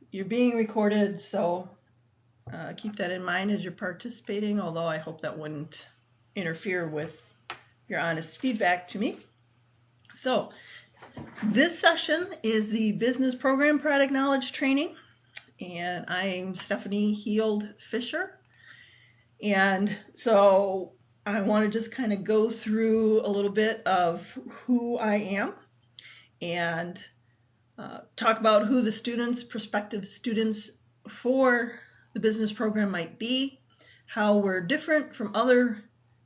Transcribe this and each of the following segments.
You're being recorded, so keep that in mind as you're participating, although I hope that wouldn't interfere with your honest feedback to me. So, this session is the Business Program Product Knowledge Training, and I'm Stephanie Heald Fisher. And so I want to just kind of go through a little bit of who I am and talk about who the students, prospective students for the business program might be, how we're different from other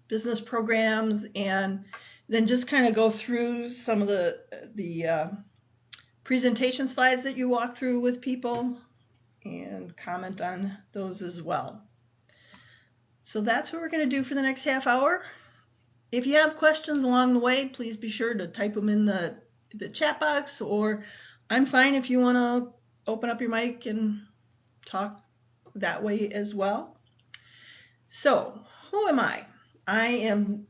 business programs, and then just kind of go through some of the presentation slides that you walk through with people and comment on those as well. So that's what we're going to do for the next half hour. If you have questions along the way, please be sure to type them in the chat box, or I'm fine if you want to open up your mic and talk that way as well. So, who am I? I am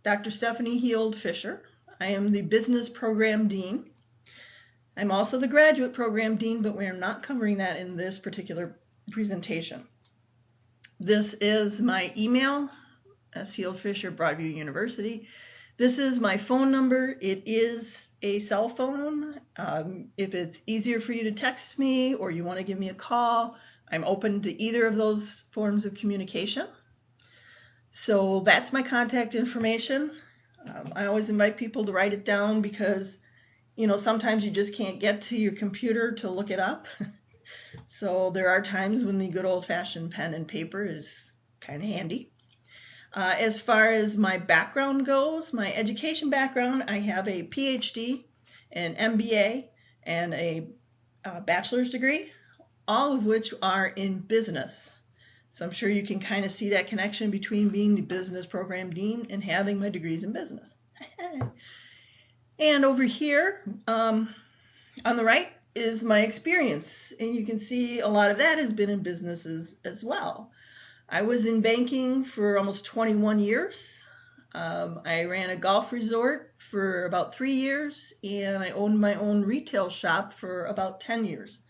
Dr. Stephanie Heald Fisher. I am the Business Program Dean. I'm also the Graduate Program Dean, but we are not covering that in this particular presentation. This is my email, Heald Fisher, Broadview University. This is my phone number. It is a cell phone. If it's easier for you to text me or you want to give me a call, I'm open to either of those forms of communication. So that's my contact information. I always invite people to write it down because, sometimes you just can't get to your computer to look it up. So there are times when the good old-fashioned pen and paper is kind of handy. As far as my background goes, my education background, I have a PhD, an MBA, and a bachelor's degree, all of which are in business. So I'm sure you can kind of see that connection between being the business program dean and having my degrees in business. And over here on the right is my experience, and you can see a lot of that has been in businesses as well. I was in banking for almost 21 years. I ran a golf resort for about 3 years, and I owned my own retail shop for about 10 years.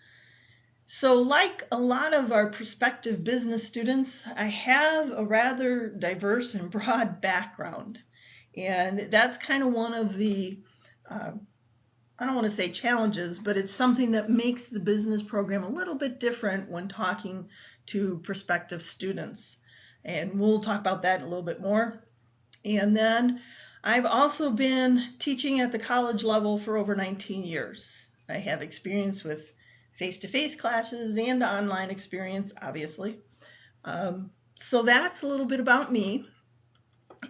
So like a lot of our prospective business students, I have a rather diverse and broad background. And that's kind of one of the, I don't want to say challenges, but it's something that makes the business program a little bit different when talking to prospective students. And we'll talk about that a little bit more. And then I've also been teaching at the college level for over 19 years. I have experience with face-to-face classes and online experience, obviously. So that's a little bit about me.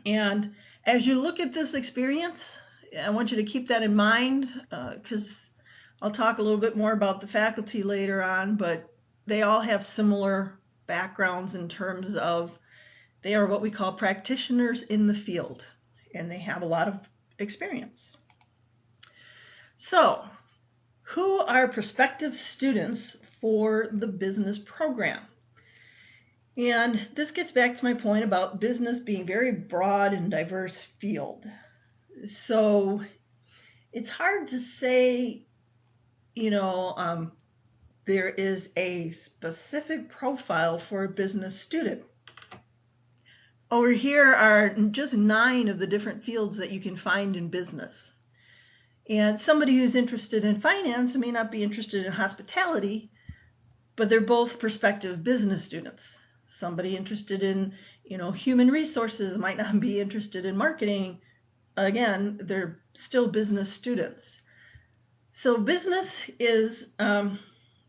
And as you look at this experience, I want you to keep that in mind because I'll talk a little bit more about the faculty later on, but they all have similar backgrounds in terms of they are what we call practitioners in the field, and they have a lot of experience. So, who are prospective students for the business program? And this gets back to my point about business being a very broad and diverse field. So, it's hard to say, there is a specific profile for a business student. Over here are just 9 of the different fields that you can find in business. And somebody who's interested in finance may not be interested in hospitality, but they're both prospective business students. Somebody interested in, human resources might not be interested in marketing. Again, they're still business students. So business is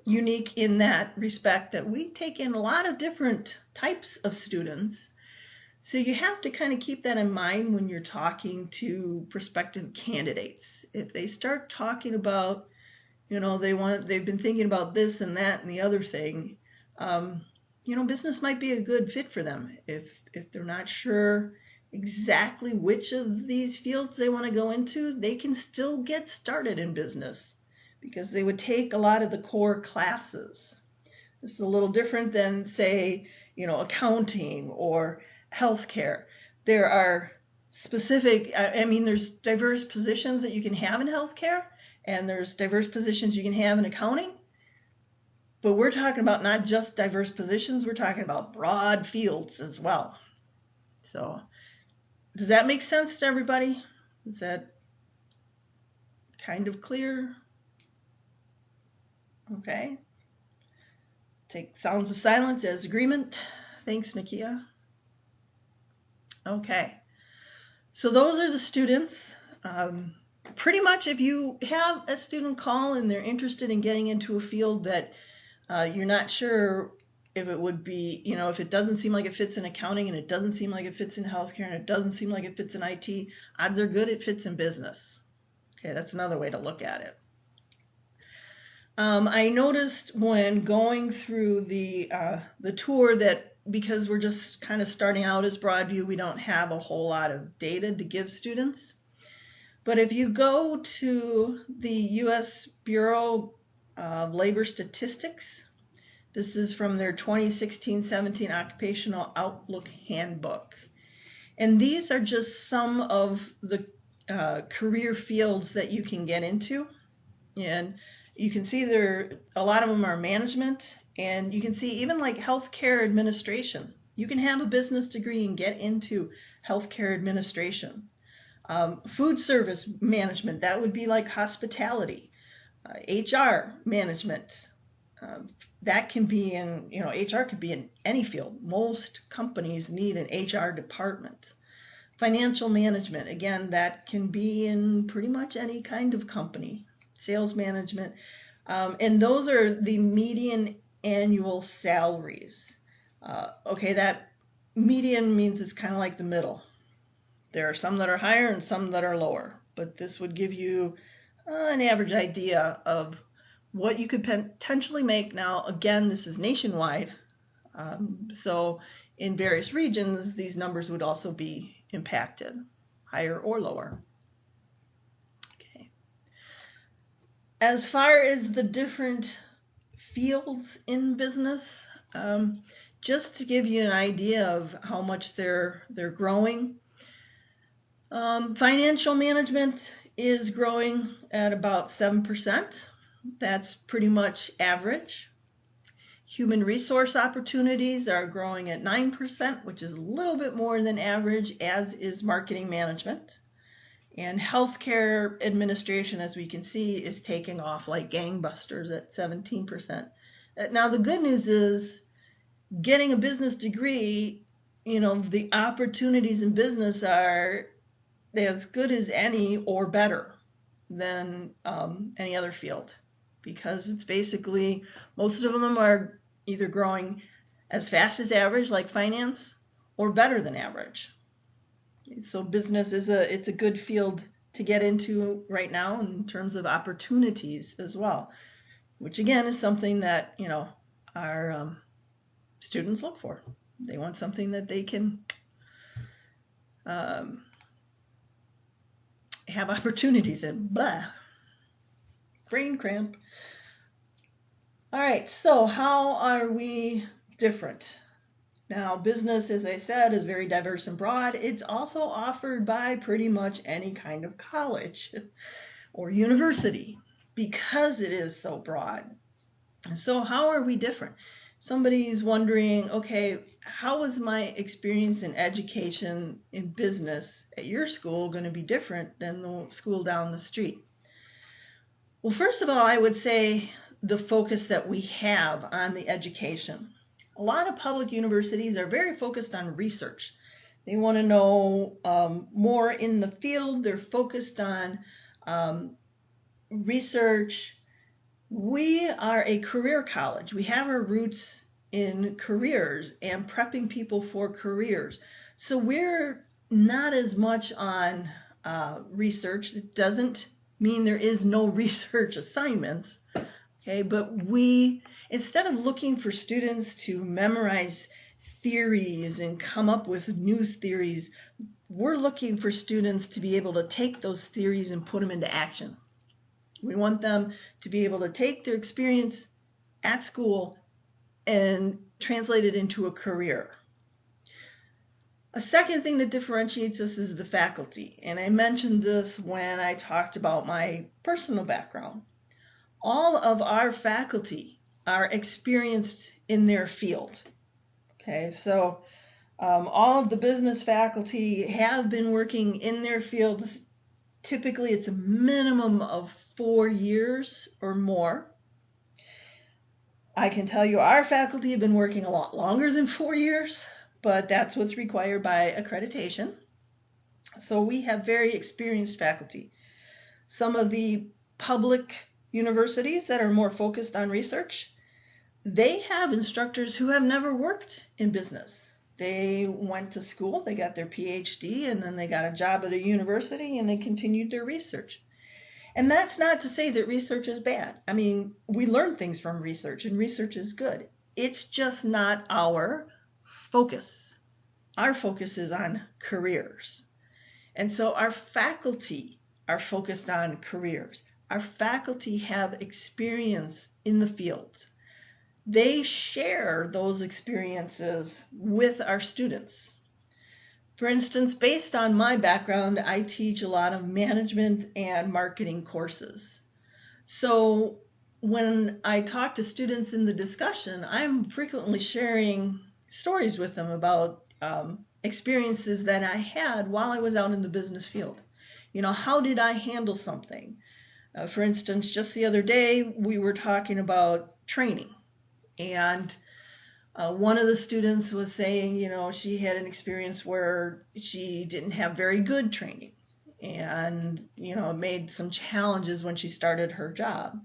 unique in that respect that we take in a lot of different types of students. So you have to kind of keep that in mind when you're talking to prospective candidates. If they start talking about, they've been thinking about this and that and the other thing, business might be a good fit for them. If they're not sure exactly which of these fields they want to go into, they can still get started in business because they would take a lot of the core classes. This is a little different than, say, accounting or healthcare. There are specific, there's diverse positions that you can have in healthcare, and there's diverse positions you can have in accounting. But we're talking about not just diverse positions, we're talking about broad fields as well. So does that make sense to everybody? Is that kind of clear? Okay. Take sounds of silence as agreement. Thanks, Nakia. Okay. So those are the students. Pretty much if you have a student call and they're interested in getting into a field that you're not sure if it would be, if it doesn't seem like it fits in accounting and it doesn't seem like it fits in healthcare and it doesn't seem like it fits in IT, odds are good it fits in business. Okay, that's another way to look at it. I noticed when going through the tour that because we're just kind of starting out as Broadview, we don't have a whole lot of data to give students. But if you go to the U.S. Bureau of Labor Statistics, this is from their 2016-17 Occupational Outlook Handbook. And these are just some of the career fields that you can get into. And you can see a lot of them are management, and you can see even like healthcare administration. You can have a business degree and get into healthcare administration. Food service management, that would be like hospitality. HR management, that can be in, HR could be in any field. Most companies need an HR department. Financial management, again, that can be in pretty much any kind of company. Sales management, and those are the median annual salaries. Okay, that median means it's kind of like the middle. There are some that are higher and some that are lower, but this would give you an average idea of what you could potentially make. Now, again, this is nationwide, so in various regions, these numbers would also be impacted, higher or lower. Okay. As far as the different fields in business, just to give you an idea of how much they're growing, financial management is growing at about 7%. That's pretty much average. Human resource opportunities are growing at 9%, which is a little bit more than average, as is marketing management. And healthcare administration, as we can see, is taking off like gangbusters at 17%. Now, the good news is getting a business degree, the opportunities in business are as good as any or better than any other field, because it's basically, most of them are either growing as fast as average, like finance, or better than average. So business it's a good field to get into right now in terms of opportunities as well, which again is something that our students look for. They want something that they can have opportunities in. Blah. Brain cramp. All right, so how are we different? Now, business, as I said, is very diverse and broad. It's also offered by pretty much any kind of college or university because it is so broad. So how are we different? Somebody's wondering, okay, how is my experience in education in business at your school going to be different than the school down the street? Well, first of all, I would say the focus that we have on the education. A lot of public universities are very focused on research. They want to know more in the field. They're focused on research. We are a career college. We have our roots in careers and prepping people for careers. So we're not as much on research. It doesn't mean there is no research assignments. Okay, but instead of looking for students to memorize theories and come up with new theories, we're looking for students to be able to take those theories and put them into action. We want them to be able to take their experience at school and translate it into a career. A second thing that differentiates us is the faculty, and I mentioned this when I talked about my personal background. All of our faculty are experienced in their field. Okay, so all of the business faculty have been working in their fields. Typically, it's a minimum of 4 years or more. I can tell you our faculty have been working a lot longer than 4 years, but that's what's required by accreditation. So we have very experienced faculty. Some of the public universities that are more focused on research, they have instructors who have never worked in business. They went to school, they got their PhD, and then they got a job at a university and they continued their research. And that's not to say that research is bad. I mean, we learn things from research and research is good. It's just not our focus. Our focus is on careers. And so our faculty are focused on careers. Our faculty have experience in the field. They share those experiences with our students. For instance, based on my background, I teach a lot of management and marketing courses. So when I talk to students in the discussion, I'm frequently sharing stories with them about experiences that I had while I was out in the business field. You know, how did I handle something? For instance, just the other day, we were talking about training. And one of the students was saying, you know, she had an experience where she didn't have very good training. And, you know, it made some challenges when she started her job.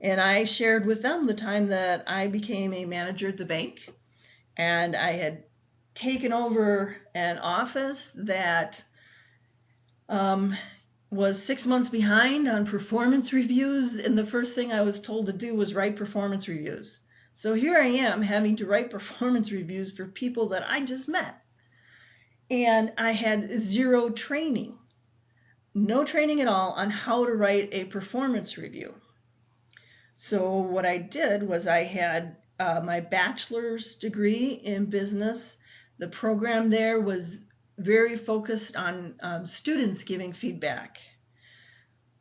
And I shared with them the time that I became a manager at the bank. And I had taken over an office that was 6 months behind on performance reviews. And the first thing I was told to do was write performance reviews. So here I am having to write performance reviews for people that I just met. And I had zero training, no training at all on how to write a performance review. So what I did was I had my bachelor's degree in business. The program there was very focused on students giving feedback.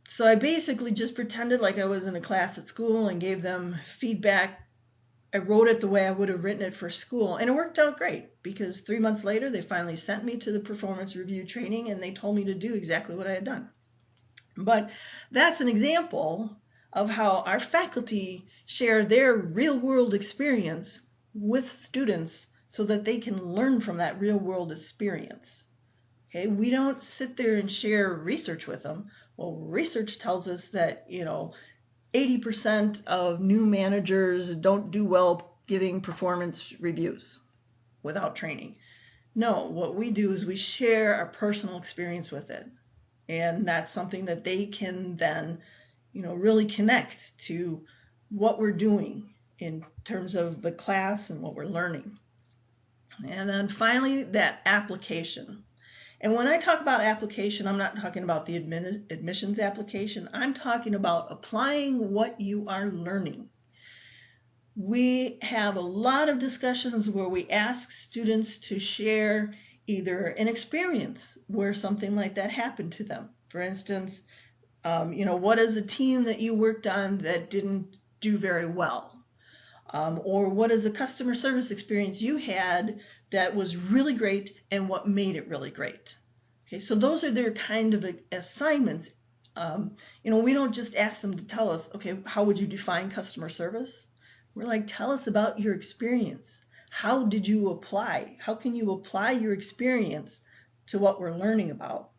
So I basically just pretended like I was in a class at school and gave them feedback. I wrote it the way I would have written it for school, and it worked out great because 3 months later, they finally sent me to the performance review training and they told me to do exactly what I had done. But that's an example of how our faculty share their real world experience with students so that they can learn from that real world experience. Okay, we don't sit there and share research with them. Well, research tells us that, 80% of new managers don't do well giving performance reviews without training. No, what we do is we share our personal experience with it. And that's something that they can then, really connect to what we're doing in terms of the class and what we're learning. And then finally, that application. And when I talk about application, I'm not talking about the admissions application. I'm talking about applying what you are learning. We have a lot of discussions where we ask students to share either an experience where something like that happened to them. For instance, what is a team that you worked on that didn't do very well? Or what is a customer service experience you had that was really great and what made it really great? Okay, so those are their kind of assignments. We don't just ask them to tell us, okay, how would you define customer service? We're like, tell us about your experience. How did you apply? How can you apply your experience to what we're learning about?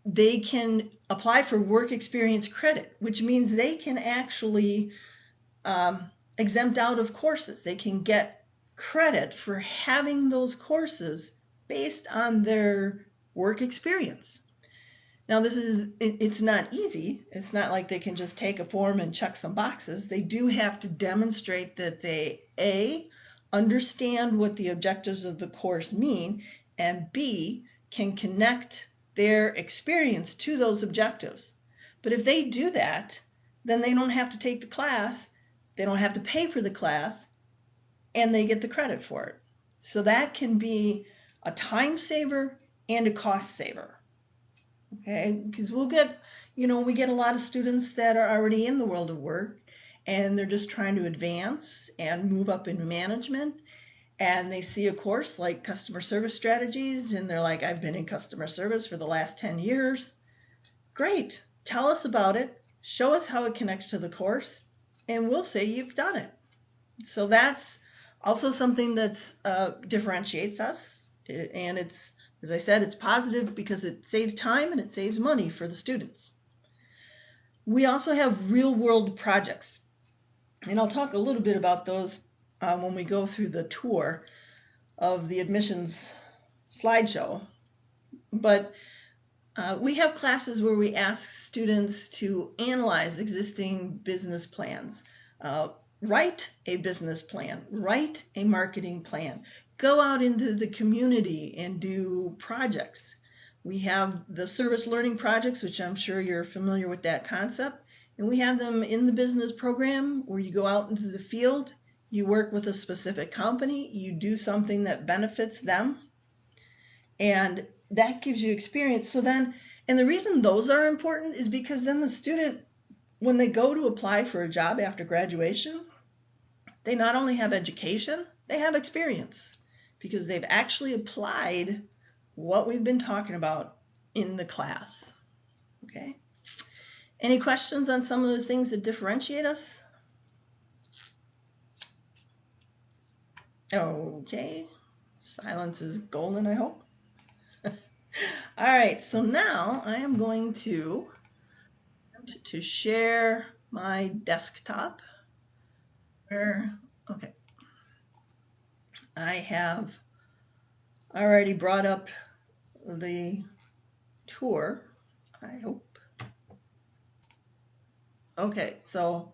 They can apply for work experience credit, which means they can actually exempt out of courses. They can get credit for having those courses based on their work experience. Now, it's not easy. It's not like they can just take a form and check some boxes. They do have to demonstrate that they, A, understand what the objectives of the course mean, and B, can connect their experience to those objectives. But if they do that, then they don't have to take the class, they don't have to pay for the class, and they get the credit for it. So that can be a time saver and a cost saver. Okay, because we get a lot of students that are already in the world of work, and they're just trying to advance and move up in management, and they see a course like customer service strategies, and they're like, I've been in customer service for the last 10 years. Great. Tell us about it. Show us how it connects to the course, and we'll say you've done it. So that's also something that's differentiates us. And it's, as I said, it's positive because it saves time and it saves money for the students. We also have real world projects. And I'll talk a little bit about those when we go through the tour of the admissions slideshow. But we have classes where we ask students to analyze existing business plans, write a business plan, write a marketing plan, go out into the community and do projects. We have the service learning projects, which I'm sure you're familiar with that concept, and we have them in the business program where you go out into the field, you work with a specific company, you do something that benefits them, and that gives you experience. So then, and the reason those are important is because then the student, when they go to apply for a job after graduation, they not only have education, they have experience because they've actually applied what we've been talking about in the class. Okay? Any questions on some of the things that differentiate us? Okay. Silence is golden, I hope. All right, so now I am going to share my desktop. Okay. I have already brought up the tour, I hope. Okay, so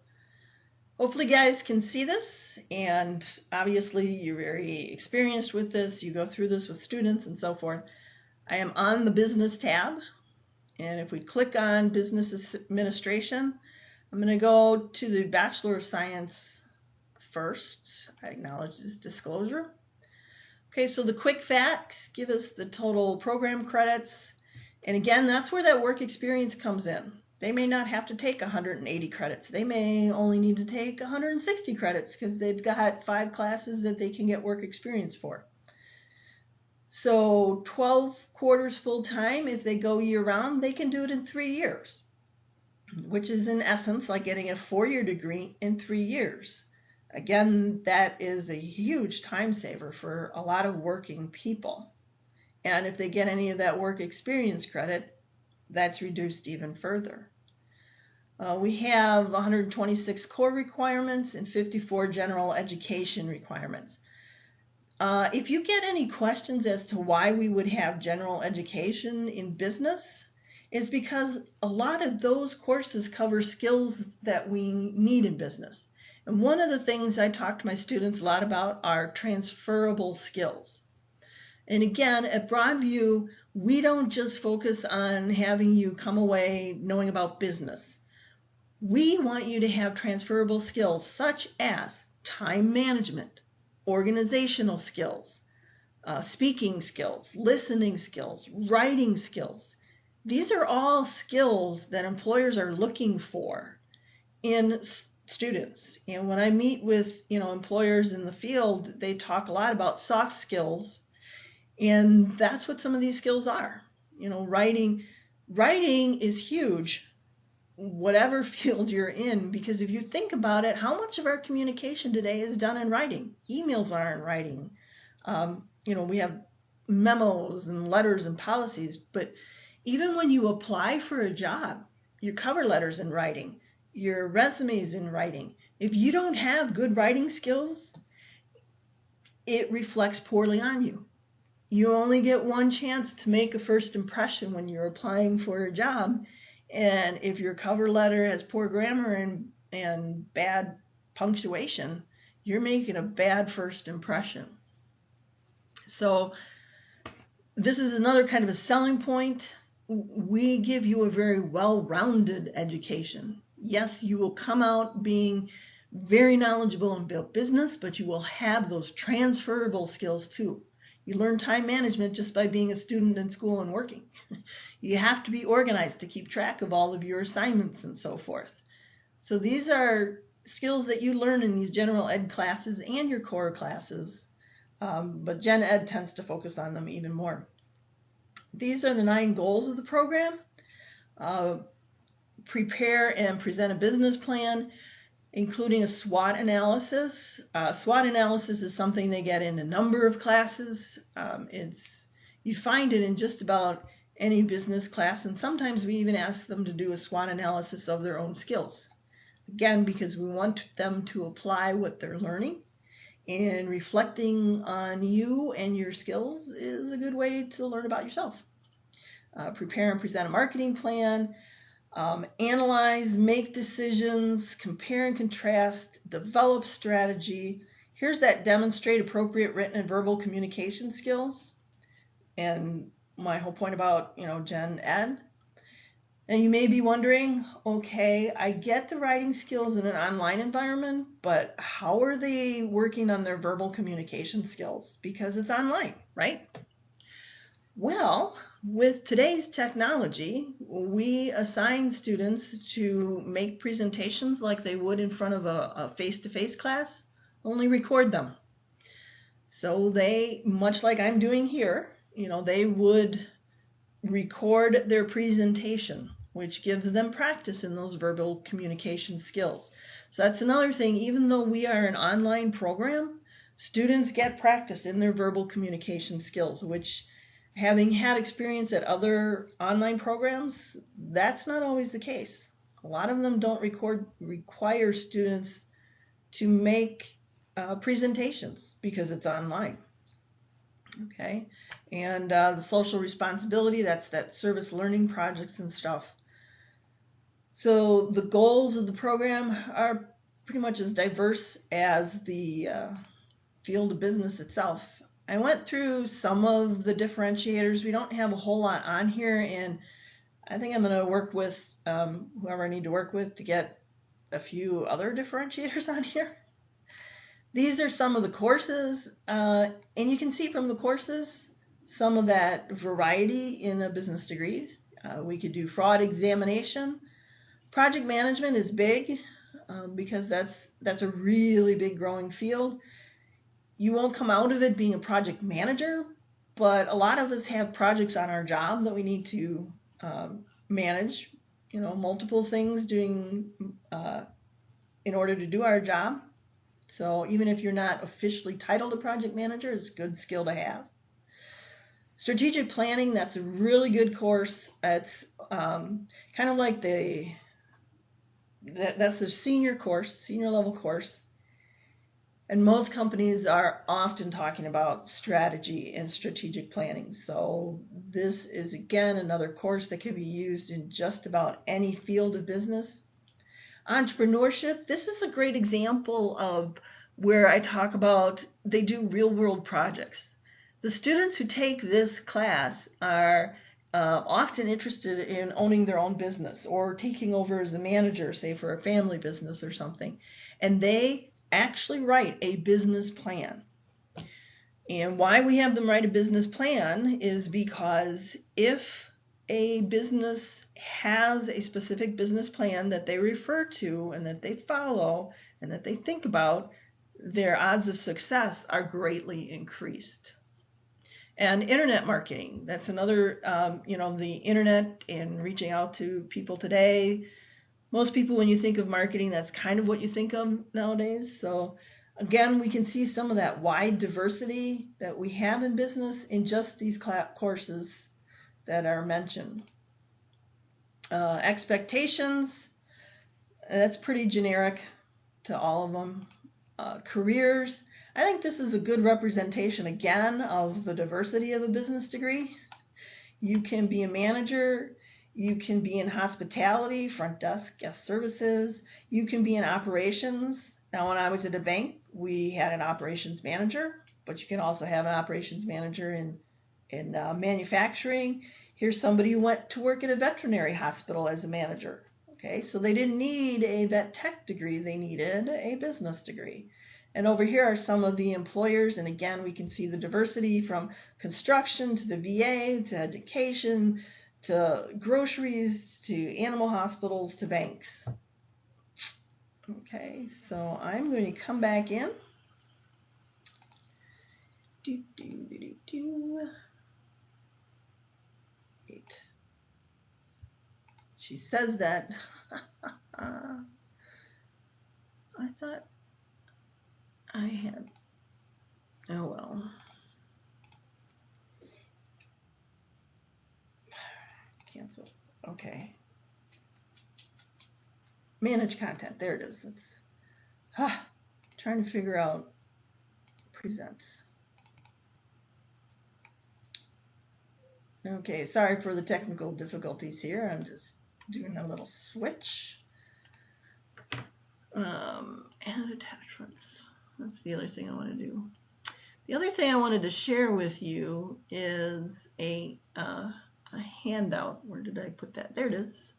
hopefully you guys can see this, and obviously you're very experienced with this. You go through this with students and so forth. I am on the business tab, and if we click on business administration, I'm going to go to the Bachelor of Science first. I acknowledge this disclosure. Okay, so the quick facts give us the total program credits, and again, that's where that work experience comes in. They may not have to take 180 credits. They may only need to take 160 credits because they've got 5 classes that they can get work experience for. So 12 quarters full time, if they go year round, they can do it in 3 years, which is in essence like getting a 4-year degree in 3 years. Again, that is a huge time saver for a lot of working people. And if they get any of that work experience credit, that's reduced even further. We have 126 core requirements and 54 general education requirements. If you get any questions as to why we would have general education in business, it's because a lot of those courses cover skills that we need in business. And one of the things I talk to my students a lot about are transferable skills. And again, at Broadview, we don't just focus on having you come away knowing about business. We want you to have transferable skills such as time management, organizational skills, speaking skills, listening skills, writing skills. These are all skills that employers are looking for in students. And when I meet with employers in the field, they talk a lot about soft skills, and that's what some of these skills are. Writing is huge, whatever field you're in, because if you think about it, how much of our communication today is done in writing? Emails are in writing. We have memos and letters and policies, but even when you apply for a job, your cover letter's in writing, your resume's in writing. If you don't have good writing skills, it reflects poorly on you. You only get one chance to make a first impression when you're applying for a job. And if your cover letter has poor grammar and bad punctuation, you're making a bad first impression. So this is another kind of a selling point. We give you a very well-rounded education. Yes, you will come out being very knowledgeable in business, but you will have those transferable skills too. You learn time management just by being a student in school and working. You have to be organized to keep track of all of your assignments and so forth. So these are skills that you learn in these general ed classes and your core classes, but Gen Ed tends to focus on them even more. These are the 9 goals of the program. Prepare and present a business plan, including a SWOT analysis. SWOT analysis is something they get in a number of classes. You find it in just about any business class, and sometimes we even ask them to do a SWOT analysis of their own skills. Again, because we want them to apply what they're learning, and reflecting on you and your skills is a good way to learn about yourself. Prepare and present a marketing plan. Analyze, make decisions, compare and contrast, develop strategy. Here's that demonstrate appropriate written and verbal communication skills. And my whole point about, Gen Ed. And you may be wondering, okay, I get the writing skills in an online environment, but how are they working on their verbal communication skills? Because it's online, right? Well, with today's technology, we assign students to make presentations like they would in front of a face-to-face class, only record them. So they, much like I'm doing here, they would record their presentation, which gives them practice in those verbal communication skills. So that's another thing. Even though we are an online program, students get practice in their verbal communication skills, which, having had experience at other online programs, that's not always the case. A lot of them don't require students to make presentations because it's online. Okay, and the social responsibility, that's that service learning projects and stuff. So the goals of the program are pretty much as diverse as the field of business itself. I went through some of the differentiators. We don't have a whole lot on here, and I think I'm going to work with whoever I need to work with to get a few other differentiators on here. These are some of the courses, and you can see from the courses some of that variety in a business degree. We could do fraud examination. Project management is big because that's a really big growing field. You won't come out of it being a project manager, but a lot of us have projects on our job that we need to manage, multiple things doing in order to do our job. So even if you're not officially titled a project manager, it's a good skill to have. Strategic planning, that's a really good course. It's kind of like that's a senior level course. And most companies are often talking about strategy and strategic planning. So this is, again, another course that can be used in just about any field of business. Entrepreneurship, this is a great example of where I talk about they do real world projects. The students who take this class are often interested in owning their own business or taking over as a manager, say for a family business or something, and they actually write a business plan. And why we have them write a business plan is because if a business has a specific business plan that they refer to and that they follow and that they think about, their odds of success are greatly increased. And internet marketing, that's another, the internet and reaching out to people today. Most people, when you think of marketing, that's kind of what you think of nowadays. So again, we can see some of that wide diversity that we have in business in just these courses that are mentioned. Expectations, that's pretty generic to all of them. Careers, I think this is a good representation again of the diversity of a business degree. You can be a manager, you can be in hospitality, front desk, guest services, you can be in operations. Now when I was at a bank, we had an operations manager, but you can also have an operations manager in manufacturing. Here's somebody who went to work at a veterinary hospital as a manager. Okay, so they didn't need a vet tech degree, they needed a business degree. And over here are some of the employers, and again, we can see the diversity from construction to the VA to education to groceries to animal hospitals to banks. Okay, so I'm going to come back in. Wait. She says that. I thought I had. Oh well. Cancel. Okay. Manage content. There it is. It's trying to figure out present. Okay, sorry for the technical difficulties here. I'm just doing a little switch. And attachments. That's the other thing I want to do. The other thing I wanted to share with you is a handout. Where did I put that? There it is.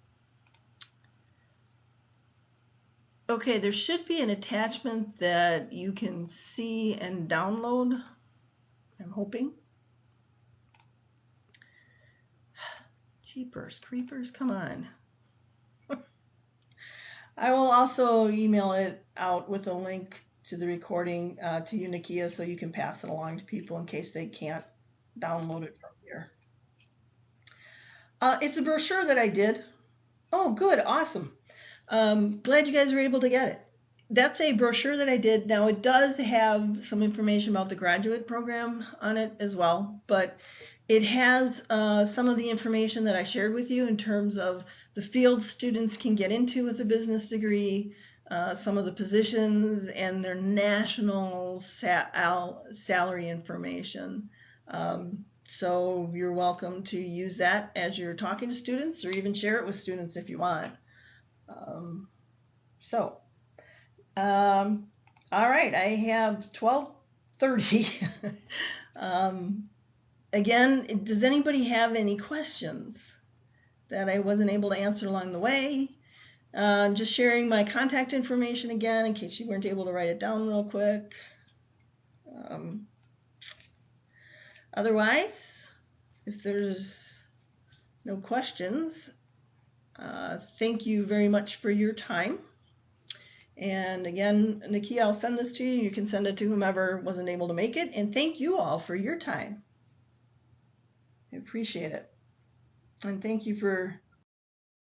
Okay, there should be an attachment that you can see and download. I'm hoping. Jeepers creepers, come on. I will also email it out with a link to the recording to you, Nakia, so you can pass it along to people in case they can't download it from here. It's a brochure that I did. Oh, good, awesome. Glad you guys were able to get it. That's a brochure that I did. Now, it does have some information about the graduate program on it as well, but it has some of the information that I shared with you in terms of the field students can get into with a business degree, some of the positions, and their national salary information. So you're welcome to use that as you're talking to students, or even share it with students if you want. All right, I have 12:30. Again, does anybody have any questions that I wasn't able to answer along the way? Just sharing my contact information again in case you weren't able to write it down real quick. Otherwise, if there's no questions, thank you very much for your time. And again, Nakia, I'll send this to you. You can send it to whomever wasn't able to make it. And thank you all for your time. I appreciate it. And thank you for